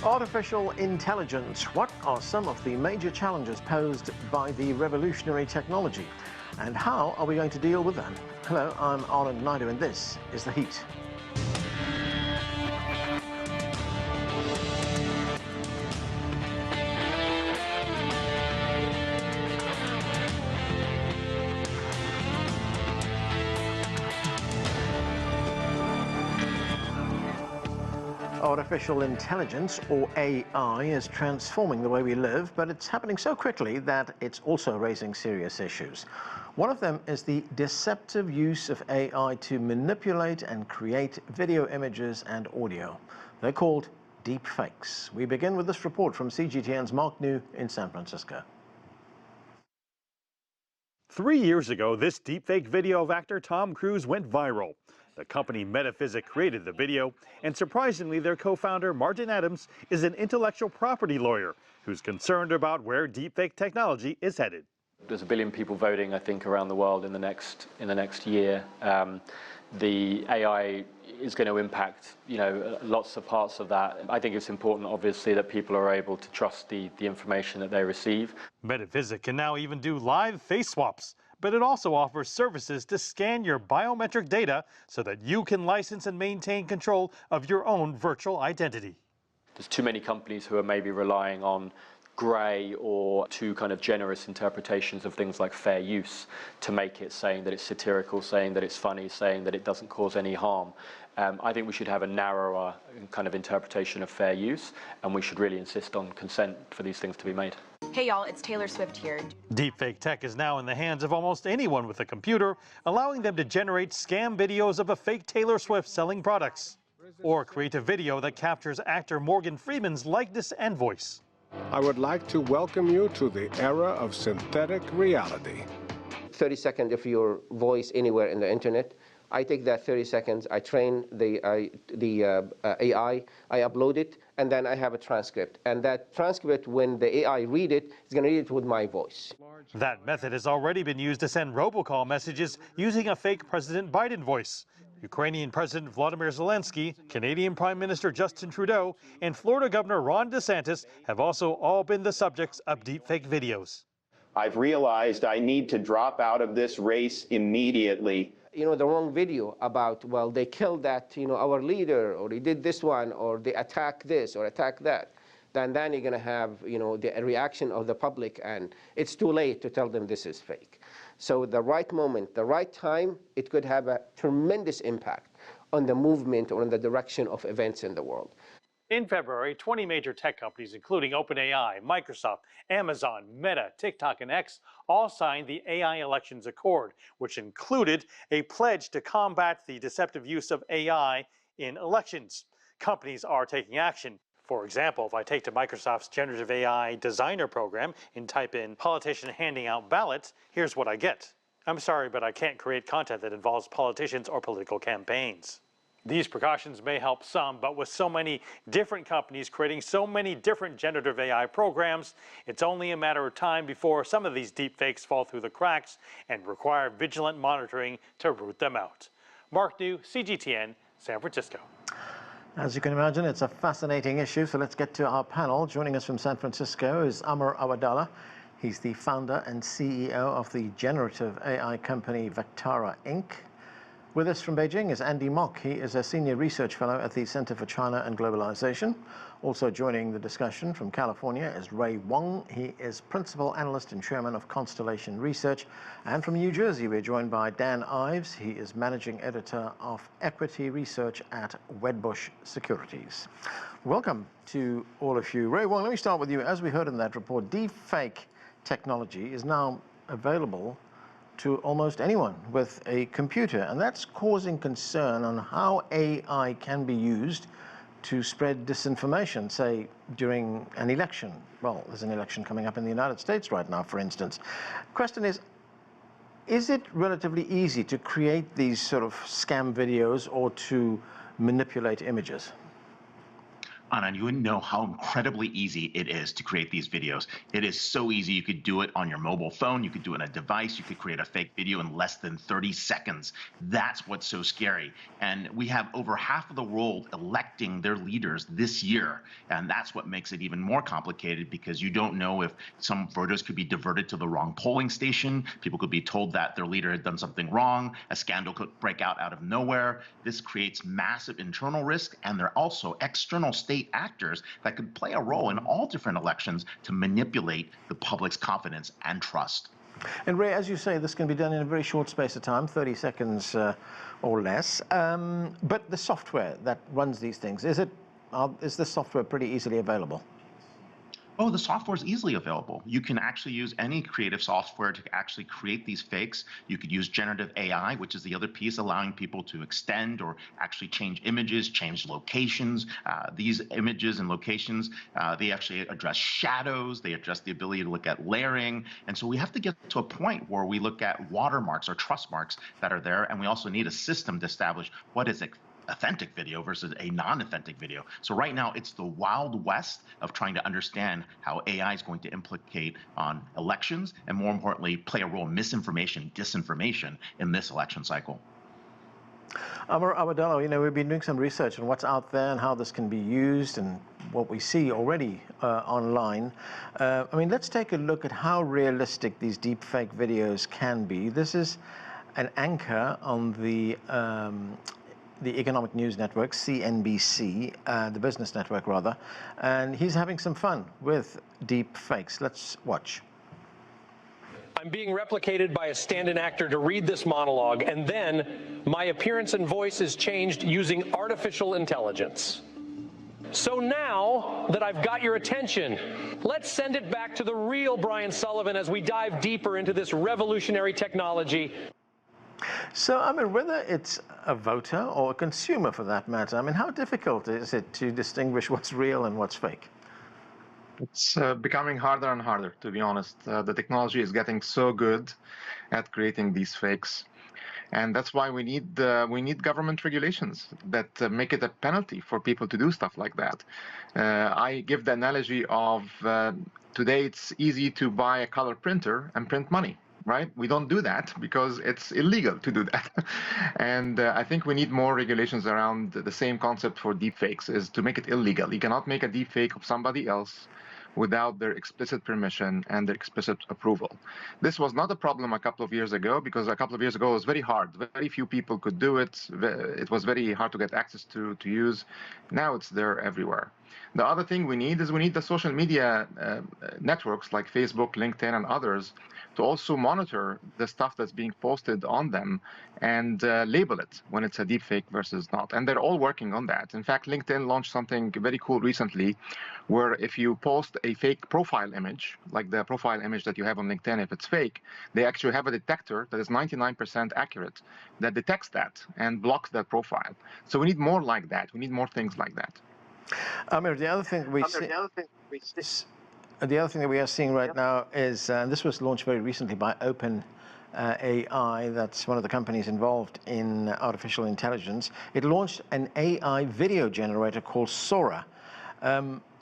Artificial intelligence. What are some of the major challenges posed by the revolutionary technology? And how are we going to deal with them? Hello, I'm Amr Awadallah and this is The Heat. Artificial intelligence, or AI, is transforming the way we live, but it's happening so quickly that it's also raising serious issues. One of them is the deceptive use of AI to manipulate and create video images and audio. They're called deep fakes. We begin with this report from CGTN's Mark New in San Francisco. 3 years ago, this deepfake video of actor Tom Cruise went viral. The company Metaphysic created the video, and surprisingly, their co-founder Martin Adams is an intellectual property lawyer who's concerned about where deepfake technology is headed. There's 1 billion people voting, I think, around the world in the next year. The AI is going to impact, lots of parts of that. I think it's important, obviously, that people are able to trust the information that they receive. Metaphysic can now even do live face swaps, but it also offers services to scan your biometric data so that you can license and maintain control of your own virtual identity. There's too many companies who are maybe relying on grey or too kind of generous interpretations of things like fair use to make it, saying that it's satirical, saying that it's funny, saying that it doesn't cause any harm. I think we should have a narrower kind of interpretation of fair use, and we should really insist on consent for these things to be made. Hey y'all, it's Taylor Swift here. Deepfake tech is now in the hands of almost anyone with a computer, allowing them to generate scam videos of a fake Taylor Swift selling products, or create a video that captures actor Morgan Freeman's likeness and voice. I would like to welcome you to the era of synthetic reality. 30 seconds of your voice anywhere in the internet. I take that 30 seconds, I train the AI, I upload it, and then I have a transcript. And that transcript, when the AI read it, it's going to read it with my voice. That method has already been used to send robocall messages using a fake President Biden voice. Ukrainian President Vladimir Zelensky, Canadian Prime Minister Justin Trudeau, and Florida Governor Ron DeSantis have also all been the subjects of deepfake videos. I've realized I need to drop out of this race immediately. The wrong video about, well, they killed that, our leader, or they did this one, or they attack this, or attack that. Then you're going to have, the reaction of the public, and it's too late to tell them this is fake. So the right moment, the right time, it could have a tremendous impact on the movement or on the direction of events in the world. In February, 20 major tech companies, including OpenAI, Microsoft, Amazon, Meta, TikTok, and X, all signed the AI Elections Accord, which included a pledge to combat the deceptive use of AI in elections. Companies are taking action. For example, if I take to Microsoft's Generative AI designer program and type in politician handing out ballots, here's what I get. I'm sorry, but I can't create content that involves politicians or political campaigns. These precautions may help some, but with so many different companies creating so many different generative AI programs, it's only a matter of time before some of these deepfakes fall through the cracks and require vigilant monitoring to root them out. Mark New, CGTN, San Francisco. As you can imagine, it's a fascinating issue, so let's get to our panel. Joining us from San Francisco is Amr Awadallah. He's the founder and CEO of the generative AI company Vectara Inc. With us from Beijing is Andy Mock. He is a senior research fellow at the Center for China and Globalization. Also joining the discussion from California is Wang. He is principal analyst and chairman of Constellation Research. And from New Jersey, we're joined by Dan Ives. He is managing editor of equity research at Wedbush Securities. Welcome to all of you. Wang, let me start with you. As we heard in that report, deepfake technology is now available to almost anyone with a computer, and that's causing concern on how AI can be used to spread disinformation, say, during an election. Well, there's an election coming up in the United States right now, for instance. Question is it relatively easy to create these sort of scam videos or to manipulate images? Anand, you wouldn't know how incredibly easy it is to create these videos. It is so easy. You could do it on your mobile phone. You could do it on a device. You could create a fake video in less than 30 seconds. That's what's so scary. And we have over half of the world electing their leaders this year. And that's what makes it even more complicated, because you don't know if some photos could be diverted to the wrong polling station. People could be told that their leader had done something wrong. A scandal could break out of nowhere. This creates massive internal risk. And there are also external state actors that could play a role in all different elections to manipulate the public's confidence and trust. And Ray, as you say, this can be done in a very short space of time, 30 seconds or less. But the software that runs these things, is this software pretty easily available? Oh, the software is easily available. You can actually use any creative software to actually create these fakes. You could use generative AI, which is the other piece, allowing people to extend or actually change images, change locations. These images and locations, they actually address shadows. They address the ability to look at layering. And so we have to get to a point where we look at watermarks or trust marks that are there. And we also need a system to establish what is authentic video versus a non-authentic video. So right now, it's the wild west of trying to understand how AI is going to implicate on elections, and more importantly, play a role in misinformation, disinformation in this election cycle. Amr Awadallah, we've been doing some research on what's out there and how this can be used and what we see already online. Let's take a look at how realistic these deepfake videos can be. This is an anchor on the economic news network, CNBC, the business network rather, and he's having some fun with deep fakes. Let's watch. I'm being replicated by a stand-in actor to read this monologue, and then my appearance and voice is changed using artificial intelligence. So now that I've got your attention, let's send it back to the real Brian Sullivan as we dive deeper into this revolutionary technology. So, whether it's a voter or a consumer for that matter, how difficult is it to distinguish what's real and what's fake? It's becoming harder and harder, to be honest. The technology is getting so good at creating these fakes. And that's why we need government regulations that make it a penalty for people to do stuff like that. I give the analogy of today it's easy to buy a color printer and print money. Right? We don't do that because it's illegal to do that. And I think we need more regulations around the same concept for deepfakes, is to make it illegal. You cannot make a deepfake of somebody else without their explicit permission and their explicit approval. This was not a problem a couple of years ago, because a couple of years ago it was very hard. Very few people could do it. It was very hard to get access to use. Now it's there everywhere. The other thing we need the social media networks like Facebook, LinkedIn, and others to also monitor the stuff that's being posted on them and label it when it's a deepfake versus not. And they're all working on that. In fact, LinkedIn launched something very cool recently, where if you post a fake profile image, like the profile image that you have on LinkedIn, if it's fake, they actually have a detector that is 99% accurate that detects that and blocks that profile. So we need more like that. We need more things like that. Amr, the other thing that we are seeing right now is, this was launched very recently by AI, that's one of the companies involved in artificial intelligence. It launched an AI video generator called Sora.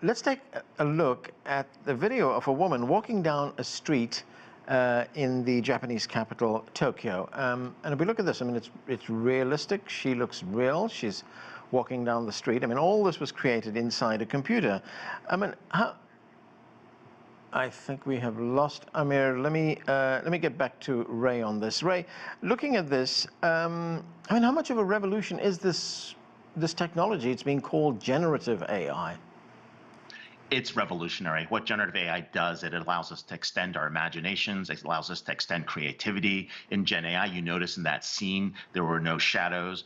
Let's take a look at the video of a woman walking down a street in the Japanese capital, Tokyo. And if we look at this, it's realistic. She looks real. She's walking down the street. All this was created inside a computer. I think we have lost Amir. Let me get back to Ray on this. Ray, looking at this, how much of a revolution is this technology? It's being called generative AI. It's revolutionary. What generative AI does, it allows us to extend our imaginations. It allows us to extend creativity. In Gen AI, you notice in that scene, there were no shadows.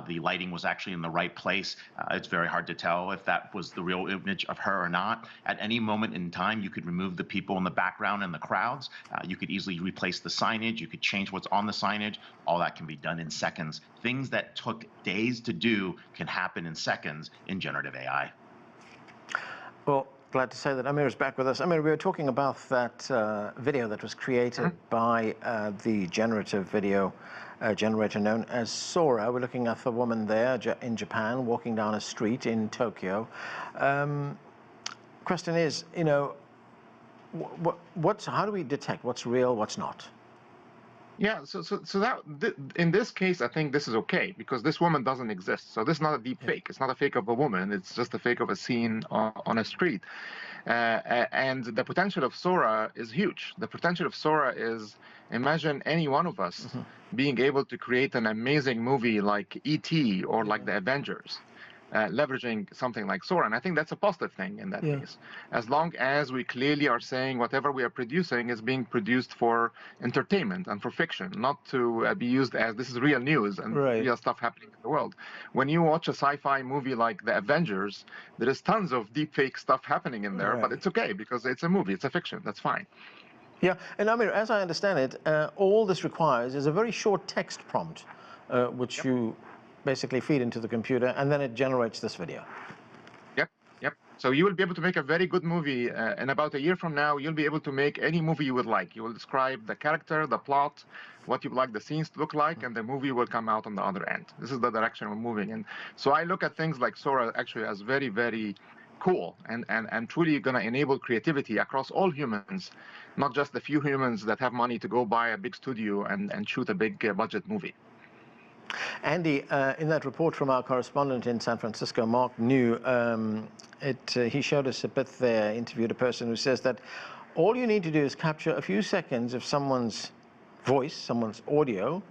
The lighting was actually in the right place. It's very hard to tell if that was the real image of her or not. At any moment in time, you could remove the people in the background and the crowds. You could easily replace the signage. You could change what's on the signage. All that can be done in seconds. Things that took days to do can happen in seconds in generative AI. Well, glad to say that Amir is back with us. Amir, we were talking about that video that was created by the generative video generator known as Sora. We're looking at the woman there in Japan walking down a street in Tokyo. Question is, you know, how do we detect what's real, what's not? Yeah, in this case, I think this is okay because this woman doesn't exist. So this is not a deep fake. It's not a fake of a woman. It's just a fake of a scene on a street. And the potential of Sora is huge. The potential of Sora is, imagine any one of us being able to create an amazing movie like E.T. or like the Avengers. Leveraging something like Sora. And I think that's a positive thing in that case. As long as we clearly are saying whatever we are producing is being produced for entertainment and for fiction, not to be used as this is real news and real stuff happening in the world. When you watch a sci-fi movie like The Avengers, there is tons of deep fake stuff happening in there, but it's okay because it's a movie, it's a fiction, that's fine. Yeah, and Amir, as I understand it, all this requires is a very short text prompt, which you basically feed into the computer, and then it generates this video. Yep. So you will be able to make a very good movie. In about a year from now, you'll be able to make any movie you would like. You will describe the character, the plot, what you would like the scenes to look like, and the movie will come out on the other end. This is the direction we're moving in. So I look at things like Sora actually as very, very cool and truly going to enable creativity across all humans, not just the few humans that have money to go buy a big studio and shoot a big budget movie. Andy, in that report from our correspondent in San Francisco, Mark New, he showed us a bit there, interviewed a person who says that all you need to do is capture a few seconds of someone's voice, someone's audio.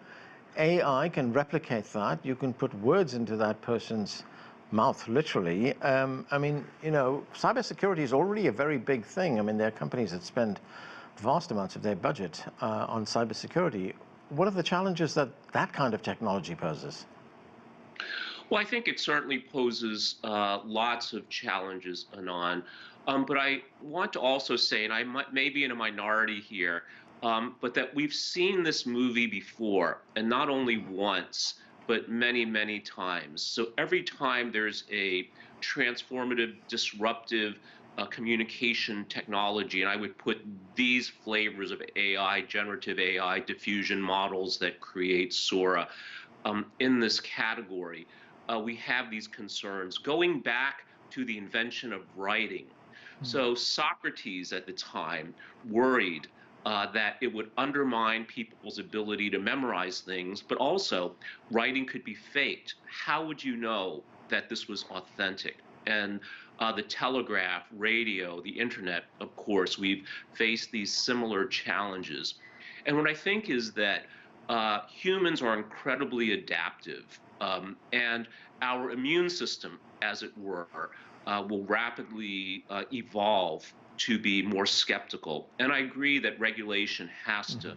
AI can replicate that. You can put words into that person's mouth, literally. I mean, you know, cybersecurity is already a very big thing. I mean, there are companies that spend vast amounts of their budget on cybersecurity. What are the challenges that that kind of technology poses? Well, I think it certainly poses lots of challenges, Anand. But I want to also say, and I may be in a minority here, but that we've seen this movie before, and not only once, but many, many times. So every time there's a transformative, disruptive communication technology, and I would put these flavors of AI, generative AI, diffusion models that create Sora in this category. We have these concerns going back to the invention of writing. So Socrates at the time worried that it would undermine people's ability to memorize things, but also writing could be faked. How would you know that this was authentic? And the telegraph, radio, the internet, of course, we've faced these similar challenges. And what I think is that humans are incredibly adaptive, and our immune system, as it were, will rapidly evolve to be more skeptical. And I agree that regulation has to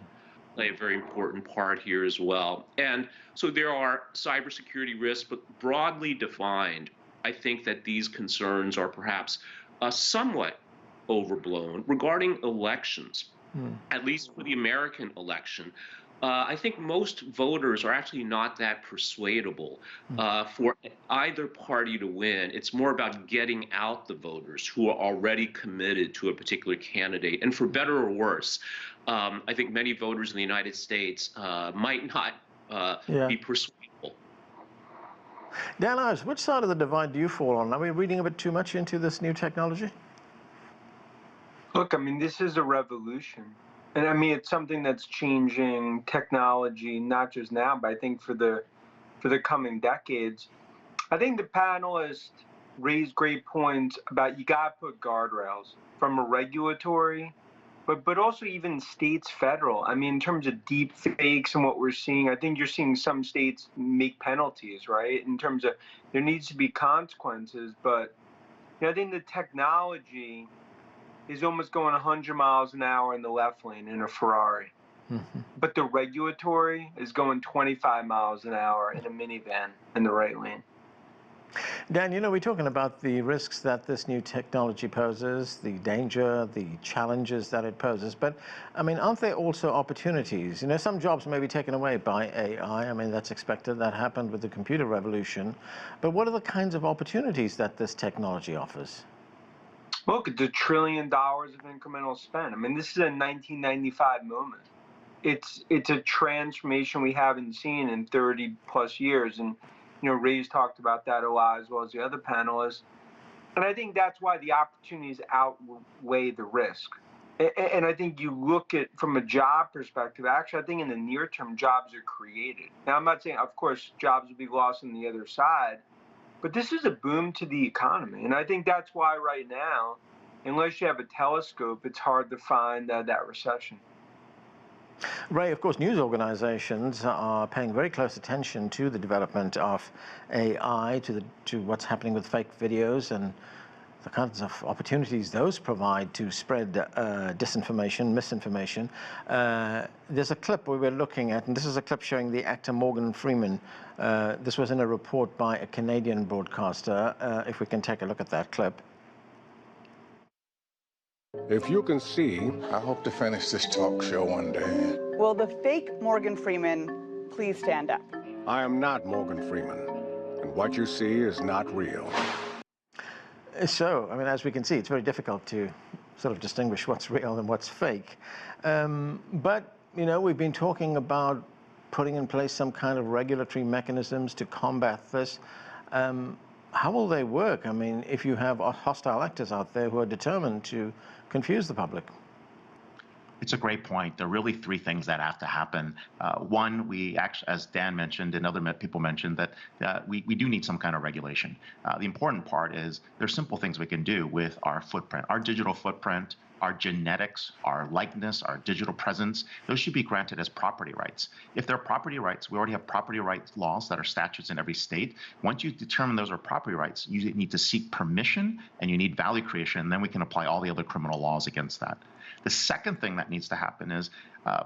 play a very important part here as well. And so there are cybersecurity risks, but broadly defined, I think that these concerns are perhaps somewhat overblown. Regarding elections, at least for the American election, I think most voters are actually not that persuadable for either party to win. It's more about getting out the voters who are already committed to a particular candidate. And for better or worse, I think many voters in the United States might not be persuadable. Dan Ives, which side of the divide do you fall on? Are we reading a bit too much into this new technology? Look, I mean, this is a revolution. And I mean, it's something that's changing technology, not just now, but I think for the coming decades. I think the panelists raised great points about you got to put guardrails from a regulatory, but also even states, federal. I mean, in terms of deep fakes and what we're seeing, I think you're seeing some states make penalties, right? In terms of there needs to be consequences, but you know, I think the technology is almost going 100 miles an hour in the left lane in a Ferrari. But the regulatory is going 25 miles an hour in a minivan in the right lane. Dan, you know, we're talking about the risks that this new technology poses, the danger, the challenges that it poses. But, I mean, aren't there also opportunities? You know, some jobs may be taken away by AI. I mean, that's expected. That happened with the computer revolution. But what are the kinds of opportunities that this technology offers? Look, it's $1 trillion of incremental spend. I mean, this is a 1995 moment. it's a transformation we haven't seen in 30 plus years. And, Ray's talked about that a lot, as well as the other panelists. And I think that's why the opportunities outweigh the risk. And I think you look at from a job perspective, actually, I think in the near term, jobs are created. Now, I'm not saying, of course, jobs will be lost on the other side, but this is a boom to the economy. And I think that's why right now, unless you have a telescope, it's hard to find that recession. Ray, of course, news organizations are paying very close attention to the development of AI, to what's happening with fake videos and the kinds of opportunities those provide to spread disinformation, misinformation. There's a clip we were looking at, and this is a clip showing the actor Morgan Freeman. This was in a report by a Canadian broadcaster. If we can take a look at that clip. If you can see, I hope to finish this talk show one day. Will the fake Morgan Freeman please stand up? I am not Morgan Freeman, and what you see is not real. So, I mean, as we can see, it's very difficult to sort of distinguish what's real and what's fake. But, we've been talking about putting in place some kind of regulatory mechanisms to combat this. How will they work? I mean, if you have hostile actors out there who are determined to confuse the public. It's a great point. There are really three things that have to happen. One, we actually, as Dan mentioned and other people mentioned, that we do need some kind of regulation. The important part is there's simple things we can do with our footprint, our digital footprint, our genetics, our likeness, our digital presence. Those should be granted as property rights. If they're property rights, we already have property rights laws that are statutes in every state. Once you determine those are property rights, you need to seek permission and you need value creation, and then we can apply all the other criminal laws against that. The second thing that needs to happen is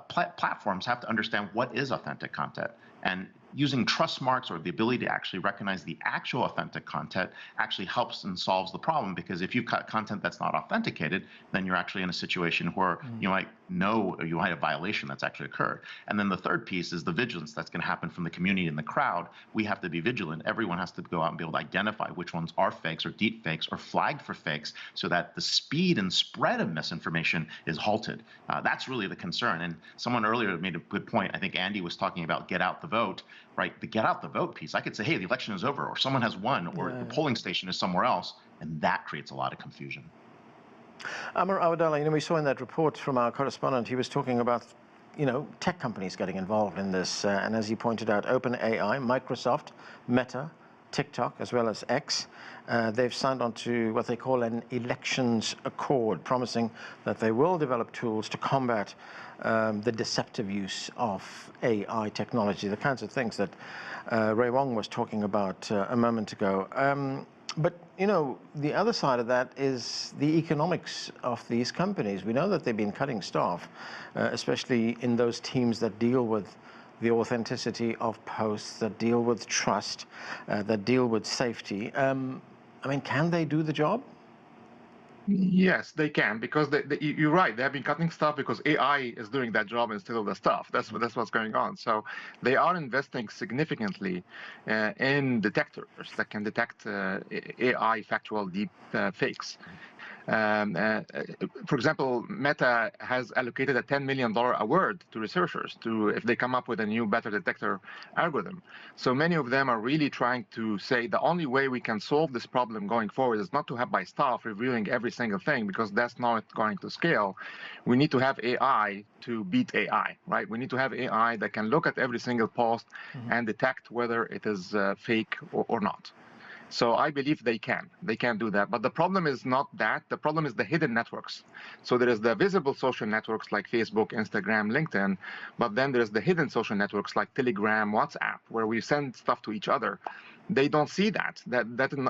platforms have to understand what is authentic content. And using trust marks or the ability to actually recognize the actual authentic content actually helps and solves the problem, because if you've got content that's not authenticated, then you're actually in a situation where you might know or you might have a violation that's actually occurred. And then the third piece is the vigilance that's going to happen from the community and the crowd. We have to be vigilant. Everyone has to go out and be able to identify which ones are fakes or deep fakes or flagged for fakes, so that the speed and spread of misinformation is halted. That's really the concern. And someone earlier made a good point. I think Andy was talking about get out the vote. Right, the get out the vote piece. I could say, hey, the election is over, or someone has won, or the polling station is somewhere else, and that creates a lot of confusion. Amr Awadallah, we saw in that report from our correspondent, he was talking about, tech companies getting involved in this, and as he pointed out, OpenAI, Microsoft, Meta, TikTok, as well as X, they've signed on to what they call an elections accord, promising that they will develop tools to combat the deceptive use of AI technology, the kinds of things that Ray Wang was talking about a moment ago. But, the other side of that is the economics of these companies. We know that they've been cutting staff, especially in those teams that deal with the authenticity of posts, that deal with trust, that deal with safety. Can they do the job? Yes, they can, because you're right. They have been cutting stuff because AI is doing that job instead of the stuff. That's what's going on. So they are investing significantly in detectors that can detect AI factual deep fakes. For example, Meta has allocated a $10 million award to researchers if they come up with a new better detector algorithm. So many of them are really trying to say the only way we can solve this problem going forward is not to have by staff reviewing every single thing, because that's not going to scale. We need to have AI to beat AI, right? We need to have AI that can look at every single post and detect whether it is fake or not. So I believe they can do that. But the problem is not that. The problem is the hidden networks. So there is the visible social networks like Facebook, Instagram, LinkedIn, but then there's the hidden social networks like Telegram, WhatsApp, where we send stuff to each other. They don't see that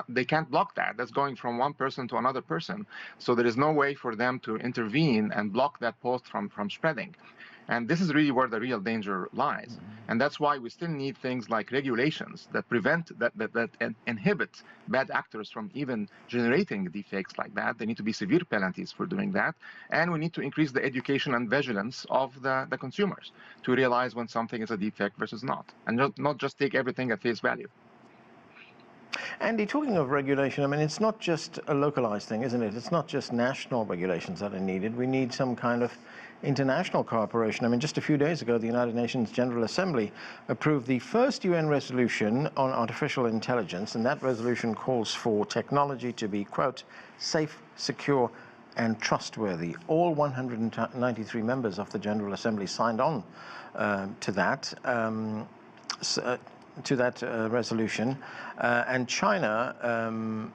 they can't block that. That's going from one person to another person. So there is no way for them to intervene and block that post from spreading. And this is really where the real danger lies. And that's why we still need things like regulations that prevent, that inhibit bad actors from even generating deepfakes like that. There need to be severe penalties for doing that. And we need to increase the education and vigilance of the consumers to realize when something is a deepfake versus not. And not just take everything at face value. Andy, talking of regulation, it's not just a localized thing, isn't it? It's not just national regulations that are needed. We need some kind of international cooperation. I mean, just a few days ago, the United Nations General Assembly approved the first UN resolution on artificial intelligence, and that resolution calls for technology to be, quote, safe, secure, and trustworthy. All 193 members of the General Assembly signed on to that. Resolution, and China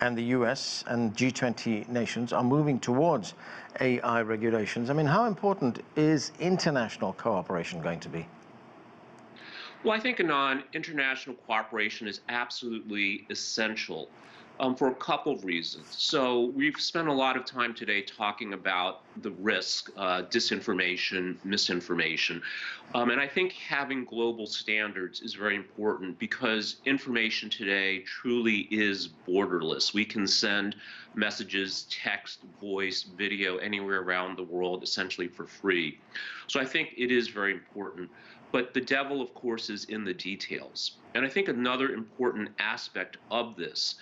and the US and G20 nations are moving towards AI regulations. I mean, how important is international cooperation going to be? Well, I think, Anand, international cooperation is absolutely essential for a couple of reasons. So we've spent a lot of time today talking about the risk, disinformation, misinformation. And I think having global standards is very important because information today truly is borderless. We can send messages, text, voice, video anywhere around the world essentially for free. So I think it is very important. But the devil, of course, is in the details. And I think another important aspect of this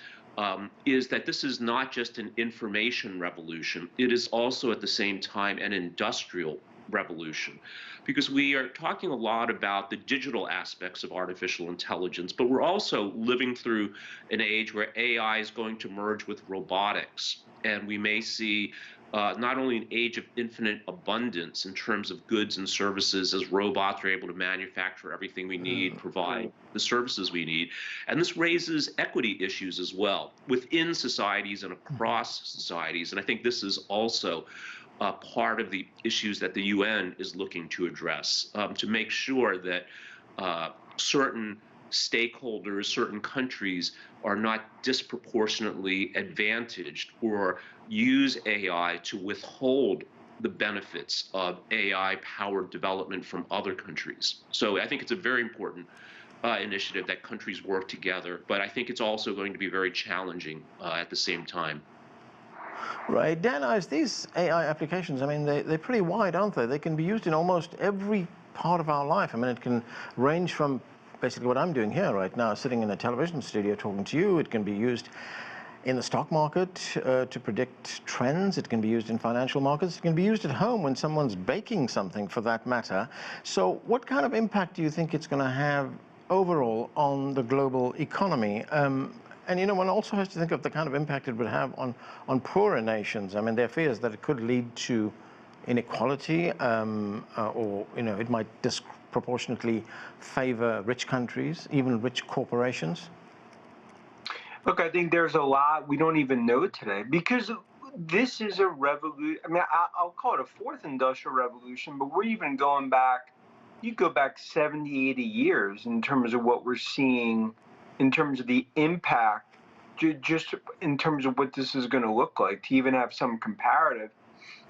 is that this is not just an information revolution. It is also at the same time an industrial revolution, because we are talking a lot about the digital aspects of artificial intelligence, but we're also living through an age where AI is going to merge with robotics, and we may see not only an age of infinite abundance in terms of goods and services as robots are able to manufacture everything we need, provide the services we need. And this raises equity issues as well within societies and across societies. And I think this is also part of the issues that the UN is looking to address, to make sure that certain stakeholders, certain countries are not disproportionately advantaged or use AI to withhold the benefits of AI-powered development from other countries. So I think it's a very important initiative that countries work together, but I think it's also going to be very challenging at the same time. Right. Dan, Ives, these AI applications, I mean, they're pretty wide, aren't they? They can be used in almost every part of our life. I mean, it can range from basically what I'm doing here right now, sitting in a television studio talking to you. It can be used in the stock market to predict trends. It can be used in financial markets. It can be used at home when someone's baking something, for that matter. So what kind of impact do you think it's going to have overall on the global economy? And, you know, one also has to think of the kind of impact it would have on poorer nations. I mean, there are fears that it could lead to inequality or, you know, it might disproportionately favor rich countries, even rich corporations. Look, I think there's a lot we don't even know today, because this is a revolution. I mean, I'll call it a fourth industrial revolution, but we're even going back, you go back 70, 80 years in terms of what we're seeing, in terms of the impact, just in terms of what this is going to look like, to even have some comparative.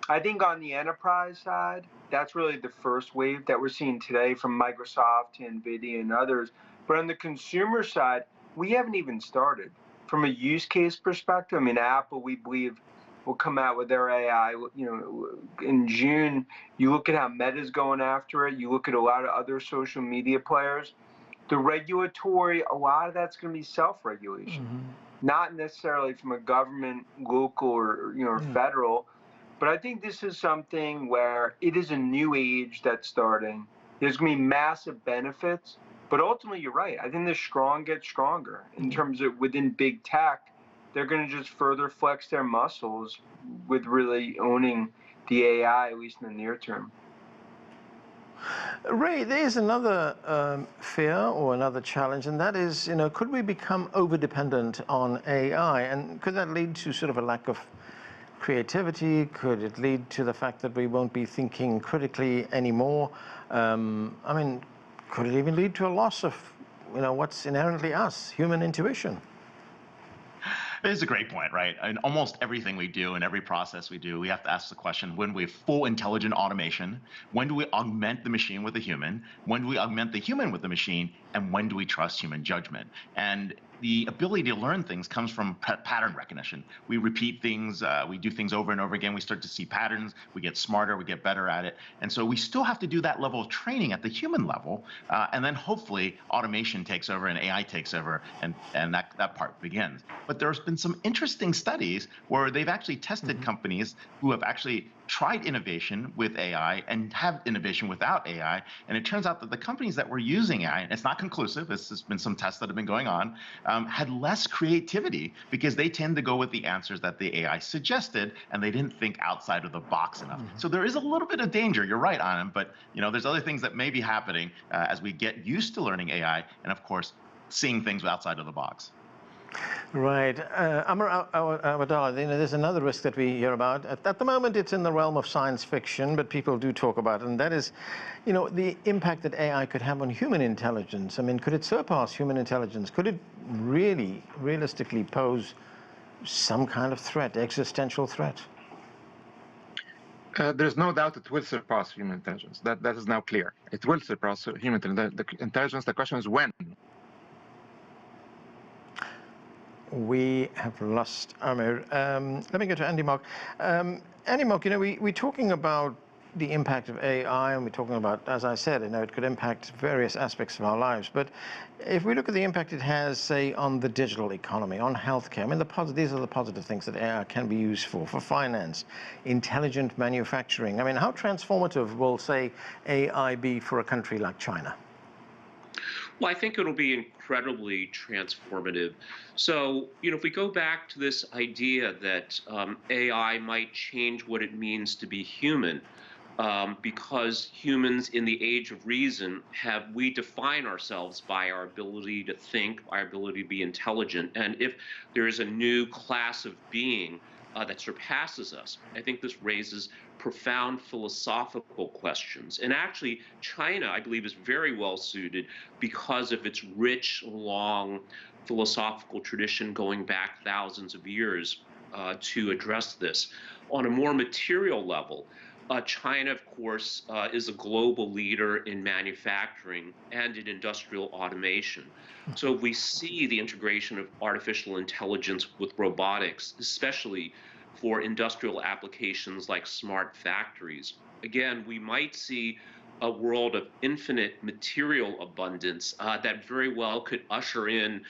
I think on the enterprise side, that's really the first wave that we're seeing today from Microsoft to NVIDIA and others. But on the consumer side, we haven't even started. From a use case perspective, I mean, Apple, we believe, will come out with their AI, you know, in June. You look at how Meta's going after it. You look at a lot of other social media players. The regulatory, a lot of that's going to be self-regulation, not necessarily from a government, local, or, you know, or federal. But I think this is something where it is a new age that's starting. There's going to be massive benefits. But ultimately, you're right. I think the strong get stronger in terms of within big tech. They're going to just further flex their muscles with really owning the AI, at least in the near term. Ray, there's another fear or another challenge, and that is, you know, could we become over-dependent on AI? And could that lead to sort of a lack of creativity? Could it lead to the fact that we won't be thinking critically anymore? I mean, could it even lead to a loss of, you know, what's inherently us, human intuition? It is a great point, right? In almost everything we do and every process we do, we have to ask the question, when we have full intelligent automation, when do we augment the machine with a human? When do we augment the human with the machine? and when do we trust human judgment? And the ability to learn things comes from pattern recognition. We repeat things, we do things over and over again, we start to see patterns, we get smarter, we get better at it. And so we still have to do that level of training at the human level, and then hopefully automation takes over and AI takes over, and that part begins. But there's been some interesting studies where they've actually tested companies who have actually tried innovation with AI and have innovation without AI, and it turns out that the companies that were using AI, and it's not conclusive, there's been some tests that have been going on, had less creativity because they tend to go with the answers that the AI suggested, and they didn't think outside of the box enough. So there is a little bit of danger, you're right, Anand, but there's other things that may be happening as we get used to learning AI, and of course, seeing things outside of the box. Right. Amr Awadallah, there's another risk that we hear about. At the moment, it's in the realm of science fiction, but people do talk about it, and that is, the impact that AI could have on human intelligence. I mean, could it surpass human intelligence? Could it really, realistically pose some kind of threat, existential threat? There's no doubt it will surpass human intelligence. That is now clear. It will surpass human intelligence. The question is when. We have lost Amr. Let me go to Andy Mock. Andy Mock, we're talking about the impact of AI, and we're talking about, as I said, it could impact various aspects of our lives. But if we look at the impact it has, say, on the digital economy, on healthcare, I mean, these are the positive things that AI can be used for finance, intelligent manufacturing. I mean, how transformative will, say, AI be for a country like China? Well, I think it'll be incredibly transformative. So, if we go back to this idea that AI might change what it means to be human, because humans in the age of reason we define ourselves by our ability to think, our ability to be intelligent. And if there is a new class of being that surpasses us, I think this raises profound philosophical questions. And actually, China, I believe, is very well suited because of its rich, long philosophical tradition going back thousands of years to address this. On a more material level, China, of course, is a global leader in manufacturing and in industrial automation. So we see the integration of artificial intelligence with robotics, especially for industrial applications like smart factories. Again, we might see a world of infinite material abundance that very well could usher in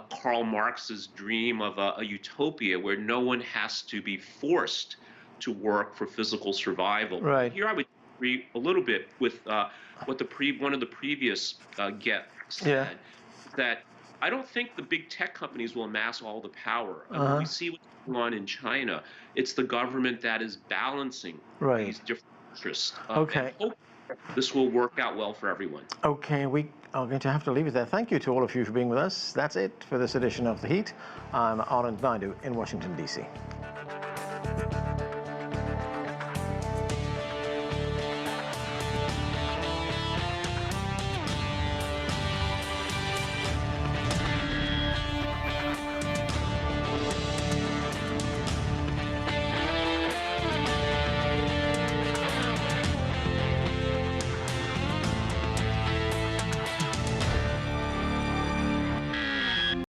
Karl Marx's dream of a utopia where no one has to be forced to work for physical survival. Right. Here I would agree a little bit with what one of the previous guests said, that I don't think the big tech companies will amass all the power. We see what's going on in China. It's the government that is balancing these different interests. Okay. And hope this will work out well for everyone. Okay, we are going to have to leave it there. Thank you to all of you for being with us. That's it for this edition of The Heat. I'm Anand Naidu in Washington, D.C.